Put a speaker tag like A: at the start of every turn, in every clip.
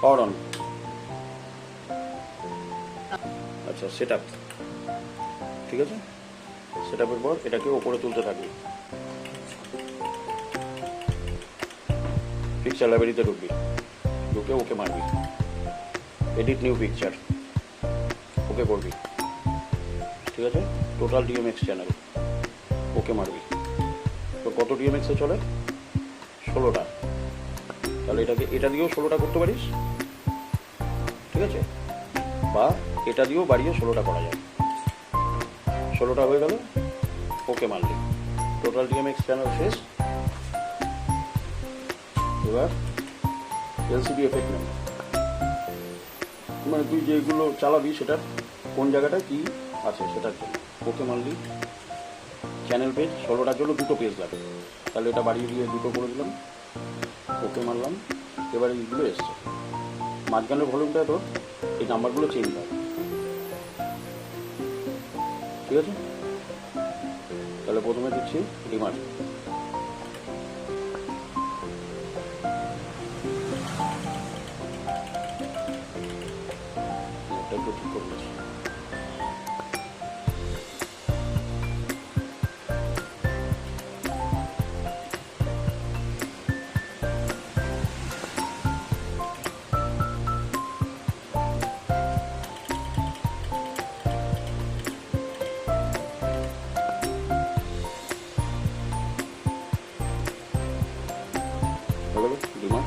A: Power on. আচ্ছা, set up, ঠিক আছে। সেট আপের পর এটাকে ওপরে তুলতে থাকবি। পিকচার লাইব্রেরিতে ঢুকবি, ঢুকে ওকে মারবি, এডিট নিউ পিকচার, ওকে করবি, ঠিক আছে। টোটাল ডিএমএক্স চ্যানেল, ওকে মারবি। তো কত ডিএমএক্সে চলে? 16টা। তাহলে এটা দিয়েও 16টা করতে পারিস, ঠিক আছে। বা এটা দিয়েও বাড়িয়ে 16টা করা যায়। 16টা হয়ে গেল, ওকে মারলি, টোটাল ডিএমএক্স চ্যানেল শেষ। এবার এলসিডি এফেক্ট নেই, মানে তুই যেগুলো চালাবি সেটার কোন জায়গাটায় কী আছে সেটার জন্য ওকে মারলি। চ্যানেল পেজ 16টার জন্য 2টো পেজ লাগে, তাহলে এটা বাড়িয়ে দিয়ে 2টো করে দিলাম, ওকে মারলাম। এবার এইগুলো এসছে, মাঝখানের ভলিউমটা তো এই নাম্বারগুলো চেঞ্জ হয়, ঠিক আছে। তাহলে প্রথমে দিচ্ছি রিমার, একটু ঠিক করে দিচ্ছি। হয়ে গেল রিমার।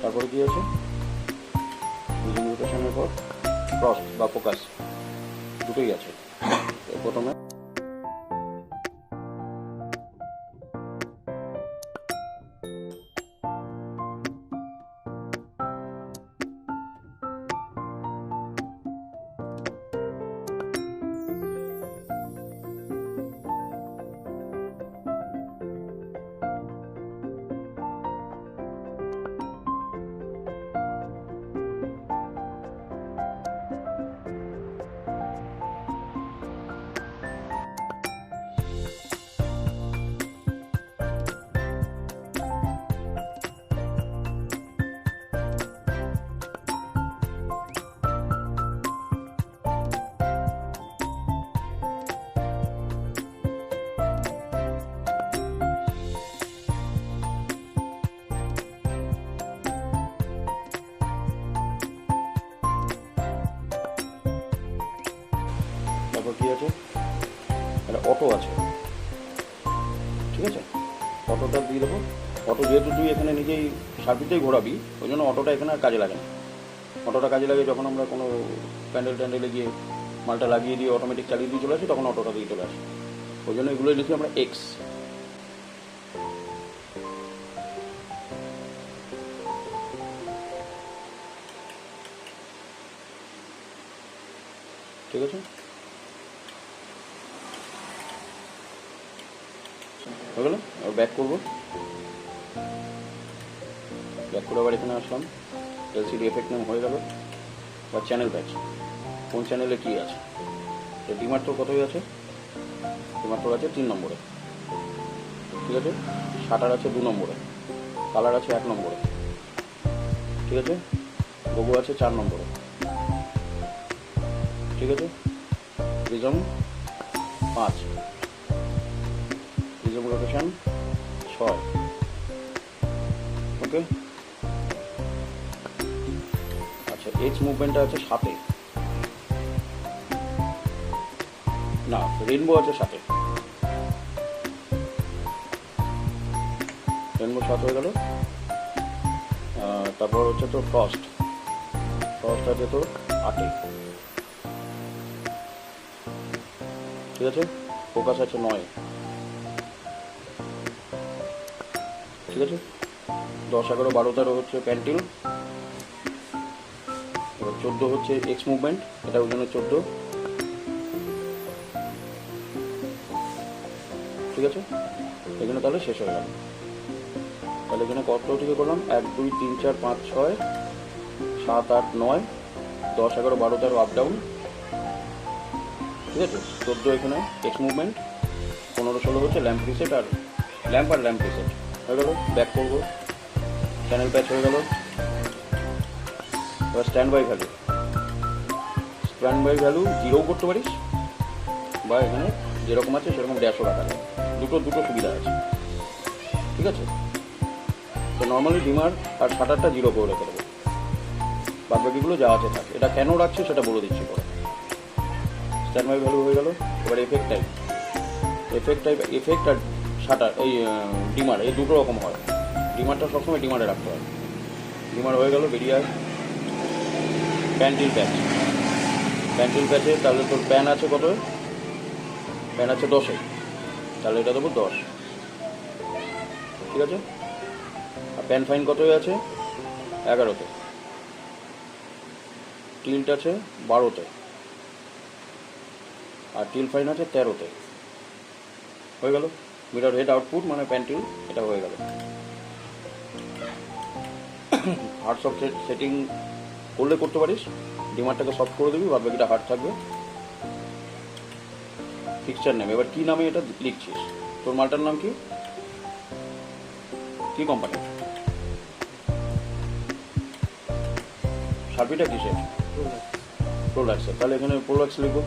A: তারপরে কি আছে, রোটেশনের পর ক্রস বা ফোকাস দুটোই আছে। প্রথমে কি আছে, একটা অটো আছে, ঠিক আছে। অটোটা দিয়ে দেবো। অটো যেহেতু তুই এখানে নিজেই শার্পিতেই ঘোরাবি, ওই জন্য অটোটা এখানে আর কাজে লাগে না। অটোটা কাজে লাগে যখন আমরা কোনো প্যান্ডেল ট্যান্ডেলে গিয়ে মালটা লাগিয়ে দিয়ে অটোমেটিক চালিয়ে দিয়ে চলে আসি, তখন অটোটা দিয়ে চলে আসে। ওই জন্য এগুলোই লিখি আমরা এক্স, ঠিক আছে। হয়ে গেল। এবার ব্যাক করবো, ব্যাক করে আবার এখানে আসলাম, এলসিডি এফেক্ট নেম হয়ে গেল। বা চ্যানেল ব্যাচ, কোন চ্যানেলে কী আছে ডিমার তোর কতই আছে? ডিমার তোর আছে 3 নম্বরে, ঠিক আছে। শাটার আছে 2 নম্বরে, কালার আছে 1 নম্বরে, ঠিক আছে। লোগো আছে 4 নম্বরে, ঠিক আছে। প্রিজম 5, প্রিজম রোটেশন 6, ওকে। আচ্ছা, এজ মুভমেন্টটা আছে 7-এ, না রেনবো আছে 7-এ, রেনবো 7 হয়ে গেল। তারপর হচ্ছে তোর ফ্রস্ট আছে তোর 8-এ, ঠিক আছে। ফোকাস আছে 9, ঠিক আছে। 10, 11, 12, 13 হচ্ছে প্যান্টিল, এবার 14 হচ্ছে এক্স মুভমেন্ট, এটা ওই জন্য 14, ঠিক আছে। এখানে তাহলে শেষ হয়ে গেল। তাহলে এখানে কত থেকে করলাম? 1, 2, 3, 4, 5, 6, 7, 8, 9, 10, 11, 12, 13 আপ ডাউন, ঠিক আছে। 14 এখানে এক্স মুভমেন্ট, 15, 16 হচ্ছে ল্যাম্প রিসেট আর ল্যাম্প রিসেট হয়ে গেল। ব্যাক করবো, চ্যানেল প্যাচ হয়ে গেল। এবার স্ট্যান্ড বাই ভ্যালু 0 করতে পারিস, বা এখানে যেরকম আছে সেরকম ড্যাশও রাখা যায়, দুটো সুবিধা আছে, ঠিক আছে। তো নর্মালি ডিমার আর শাটারটা 0 করে রেখে দেবো, বাদ বাকিগুলো যা আছে থাকে। এটা কেন রাখছি সেটা বলে দিচ্ছি পরে। স্ট্যান্ড বাই ভ্যালু হয়ে গেল। এবার এফেক্ট আর শাটার, এই ডিমার, এই দুটো রকম হয়। ডিমারটা সবসময় ডিমারে রাখতে হয়। ডিমার হয়ে গেল, বেরিয়ে আয়। প্যান্টিল প্যাচে তাহলে তোর প্যান আছে কত? প্যান আছে 10-এ, তাহলে এটা দেবো 10, ঠিক আছে। আর প্যান ফাইন কতই আছে? 11-তে। টিল্ট আছে 12-তে, আর টিল ফাইন আছে 13-তে। হয়ে গেল। মিরর হেড আউটপুট মানে প্যান্টিল, এটা হয়ে গেল। হার্ড সফট সেটিং করলে করতে পারিস, ডিমারটাকে সফট করে দিবি, বাদ বাকিটা হার্ড থাকবে। ফিক্সচার নেম, এবার কি নামে এটা লিখছিস? তোর মালটার নাম কি কোম্পানি? শার্পিটা কিসের? প্রোলাক্সের। তাহলে এখানে প্রোলাক্স লিখবো।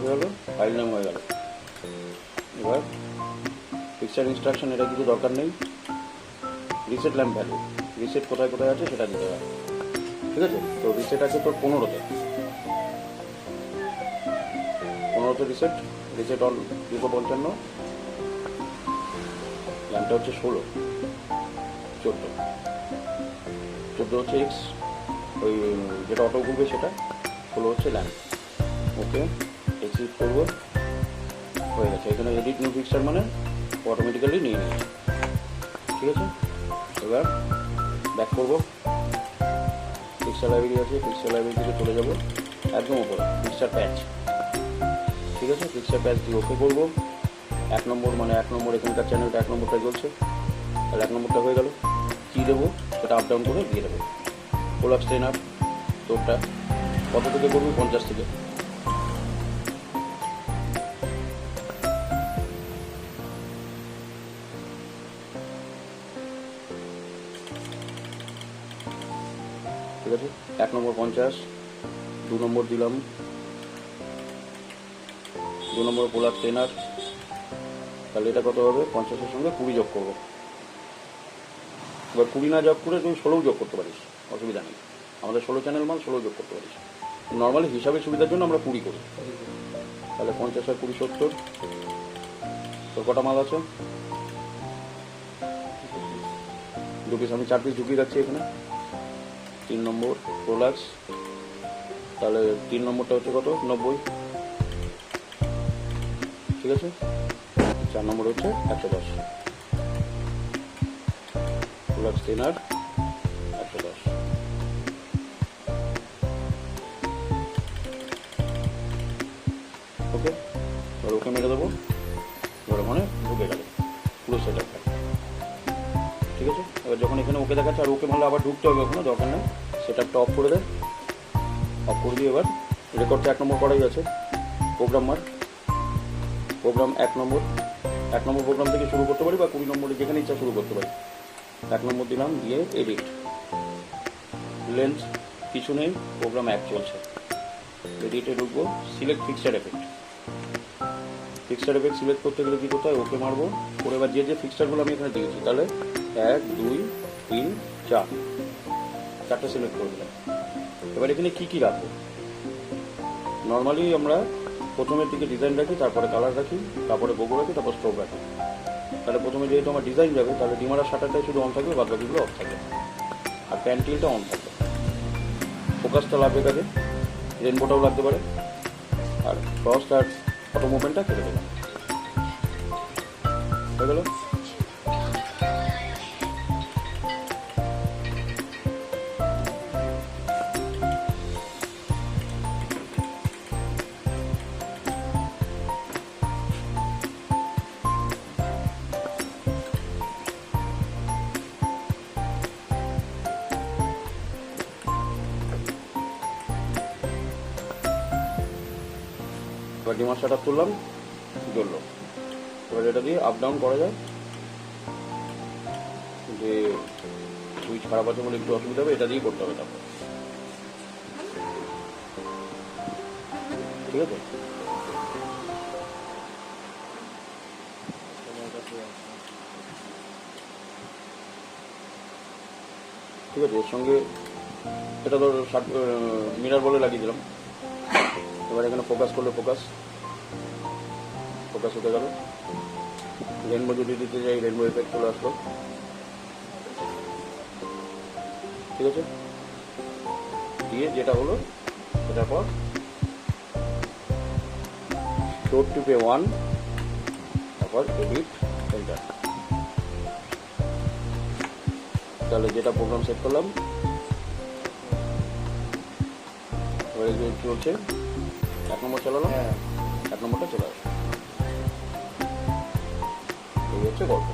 A: হয়ে গেল, ফাইল নেম হয়ে গেল। এবার পিকচার ইনস্ট্রাকশন, এটা কিছু দরকার নেই। রিসেট ল্যাম্প ভ্যালু, রিসেট কোথায় আছে সেটা দিতে হবে, ঠিক আছে। তো রিসেট আছে তোর 15-তে, রিসেট অল 255, ল্যাম্পটা হচ্ছে 16, 14 হচ্ছে এক্স, ওই যেটা অটো ঘুরবে সেটা। 16 হচ্ছে ল্যাম্প, ওকে। এক্সিট করবো, হয়ে গেছে। এখানে এডিট নিউ পিকচার মানে অটোমেটিক্যালি নিয়ে নিয়েছে, ঠিক আছে। এবার ব্যাক করবো, পিকচার লাইব্রেরি আছে, পিকচার লাইব্রেরি থেকে চলে যাবো একদম উপরে পিকচার প্যাচ, ঠিক আছে। পিকচার প্যাচ দিয়ে ওকে করবো। 1 নম্বর মানে 1 নম্বর, এখানকার চ্যানেলটা 1 নম্বরটা চলছে, তাহলে 1 নম্বরটা হয়ে গেল। কী দেবো সেটা আপ ডাউন করে দিয়ে দেবো। প্রোলাক্স ট্রেনার তোরটা কত থেকে করবি? 50 থেকে। ঠিক আছে। 1 নম্বর 50, 2 নম্বর দিলাম, 2 নম্বর প্রোলাক্স ট্রেনার, তাহলে এটা কত হবে? 50-এর সঙ্গে 20 যোগ করবো। এবার 20 না যোগ করে তুমি 16 যোগ করতে পারিস, অসুবিধা নেই। আমাদের 16 চ্যানেল মাল, 16 যোগ করতে পারিস। নর্মালি হিসাবের সুবিধার জন্য আমরা 20 করি। তাহলে 50 আর 20 70। তোর কটা মাল আছে? 2 পিস। আমি 4 পিস ঢুকিয়ে যাচ্ছি এখানে। 3 নম্বর প্রোলাক্স তাহলে 3 নম্বরটা হচ্ছে কত? 90। ঠিক আছে, 4 নম্বর হচ্ছে 110 প্লাস 3 আর 110। ওকে, এবার ওকে মেরে দেবো। এবার ওখানে ঢুকে গেল পুরো সেট আপটা। ঠিক আছে, এবার যখন এখানে ওকে দেখাচ্ছে আর ওকে মারলে আবার ঢুকতে হবে ওখানে, দরকার নেই। সেট আপটা অফ করে দেয়, অফ করে দিয়ে এবার রেকর্ডটা 1 নম্বর করাই আছে। প্রোগ্রাম মার, প্রোগ্রাম 1 নম্বর, 1 নম্বর প্রোগ্রাম থেকে শুরু করতে পারি বা 20 নম্বরে যেখানে ইচ্ছা শুরু করতে পারি। 1 নম্বর দিলাম, দিয়ে এডিট, লেন্থ কিছু নেই, প্রোগ্রাম 1 চলছে। এডিটে ঢুকবো, select fixture effect. Fixture effect select করতে গেলে কী করতে হয়? ওকে মারবো, করে এবার যে ফিক্সচারগুলো আমি এখানে দিয়েছি, তাহলে 1 2 3 4 4টা সিলেক্ট করে দিলাম। এবার এখানে কী কী রাখবো? নর্মালি আমরা প্রথমের দিকে ডিজাইন রাখি, তারপরে কালার রাখি, তারপরে গোগো রাখি, তারপর স্ট্রোক রাখি। তাহলে প্রথমে যেহেতু আমার ডিজাইন যাবে, তাহলে ডিমার আর শাটারটাই শুধু অন থাকবে, বাদ বাকিগুলো অফ থাকবে, আর প্যান্টিলটা অন থাকবে। ফোকাসটা লাগবে কাজে, রেনবোটাও লাগতে পারে, আর ফ্রস্ট আর অটো মুভমেন্টটা কেটে দিলাম। হয়ে গেল। এবার ডিমার শাটার তুললাম, জ্বললো। এবার এটা দিয়ে আপ ডাউন করা যায়, যে সুইচ খারাপ আছে বলে একটু অসুবিধা হবে, এটা দিয়েই করতে হবে তারপর। ঠিক আছে, ঠিক আছে। এর সঙ্গে এটা ধর মিরার বলে লাগিয়ে দিলাম। এবার এখানে ফোকাস করলে ফোকাস হতে গেল। রেনবো যদি দিতে যাই, রেনবো এফেক্ট চলে আসলো। ঠিক আছে, দিয়ে যেটা হলো সেটার পর শোর টিপে 1, তারপর এডিট, এন্টার। তাহলে যেটা প্রোগ্রাম সেট করলাম এবার চলছে। 1 নম্বর চালালাম, 1 নম্বরটা চলে আসবে। এই হচ্ছে গল্প।